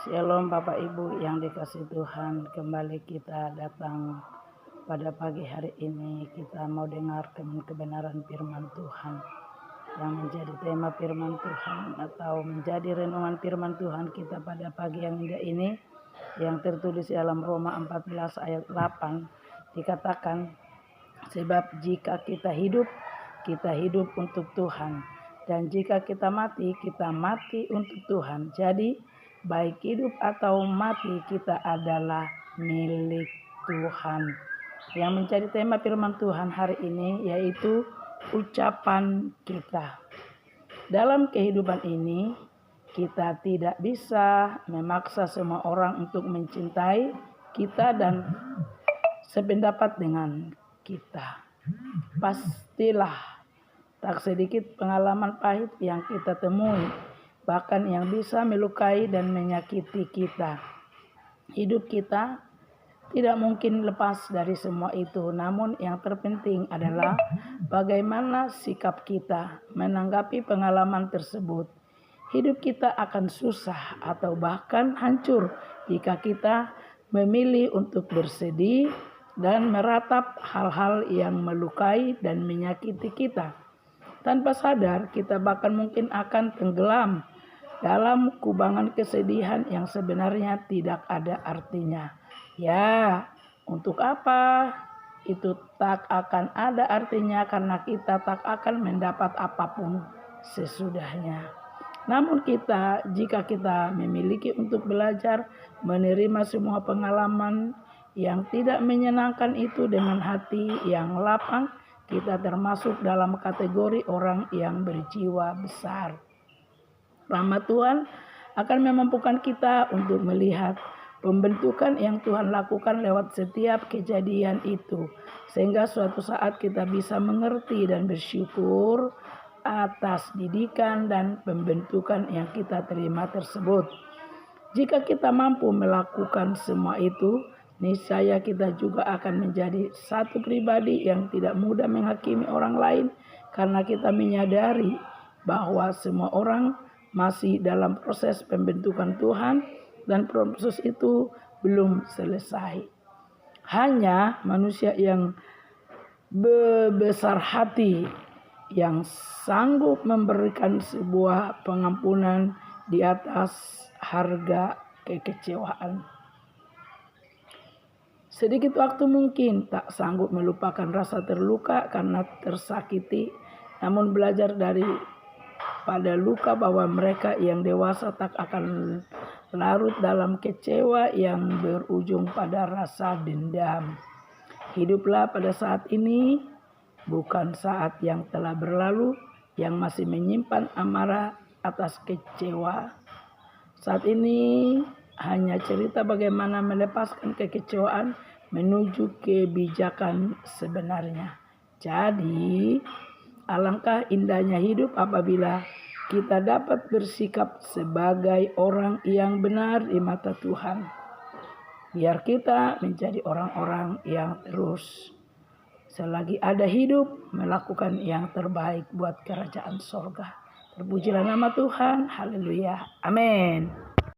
Shalom Bapak Ibu yang dikasihi Tuhan, kembali kita datang pada pagi hari ini. Kita mau dengarkan kebenaran firman Tuhan yang menjadi tema firman Tuhan atau menjadi renungan firman Tuhan kita pada pagi yang indah ini, yang tertulis dalam Roma 14 ayat 8. Dikatakan, sebab jika kita hidup untuk Tuhan, dan jika kita mati untuk Tuhan. Jadi baik hidup atau mati, kita adalah milik Tuhan. Yang menjadi tema firman Tuhan hari ini yaitu ucapan kita. Dalam kehidupan ini, kita tidak bisa memaksa semua orang untuk mencintai kita dan sependapat dengan kita. Pastilah tak sedikit pengalaman pahit yang kita temui, bahkan yang bisa melukai dan menyakiti kita. Hidup kita tidak mungkin lepas dari semua itu, namun yang terpenting adalah bagaimana sikap kita menanggapi pengalaman tersebut. Hidup kita akan susah atau bahkan hancur jika kita memilih untuk bersedih dan meratap hal-hal yang melukai dan menyakiti kita. Tanpa sadar, kita bahkan mungkin akan tenggelam dalam kubangan kesedihan yang sebenarnya tidak ada artinya. Ya, untuk apa? Itu tak akan ada artinya karena kita tak akan mendapat apapun sesudahnya. Namun jika kita memiliki untuk belajar menerima semua pengalaman yang tidak menyenangkan itu dengan hati yang lapang, kita termasuk dalam kategori orang yang berjiwa besar. Rahmat Tuhan akan memampukan kita untuk melihat pembentukan yang Tuhan lakukan lewat setiap kejadian itu, sehingga suatu saat kita bisa mengerti dan bersyukur atas didikan dan pembentukan yang kita terima tersebut. Jika kita mampu melakukan semua itu, niscaya kita juga akan menjadi satu pribadi yang tidak mudah menghakimi orang lain, karena kita menyadari bahwa semua orang masih dalam proses pembentukan Tuhan dan proses itu belum selesai. Hanya manusia yang besar hati yang sanggup memberikan sebuah pengampunan di atas harga kekecewaan. Sedikit waktu mungkin tak sanggup melupakan rasa terluka karena tersakiti, namun belajar pada luka bahwa mereka yang dewasa tak akan larut dalam kecewa yang berujung pada rasa dendam. Hiduplah pada saat ini, bukan saat yang telah berlalu yang masih menyimpan amarah atas kecewa. Saat ini hanya cerita bagaimana melepaskan kekecewaan menuju kebijakan sebenarnya. Jadi, alangkah indahnya hidup apabila kita dapat bersikap sebagai orang yang benar di mata Tuhan. Biar kita menjadi orang-orang yang terus selagi ada hidup melakukan yang terbaik buat kerajaan sorga. Terpujilah nama Tuhan. Haleluya. Amin.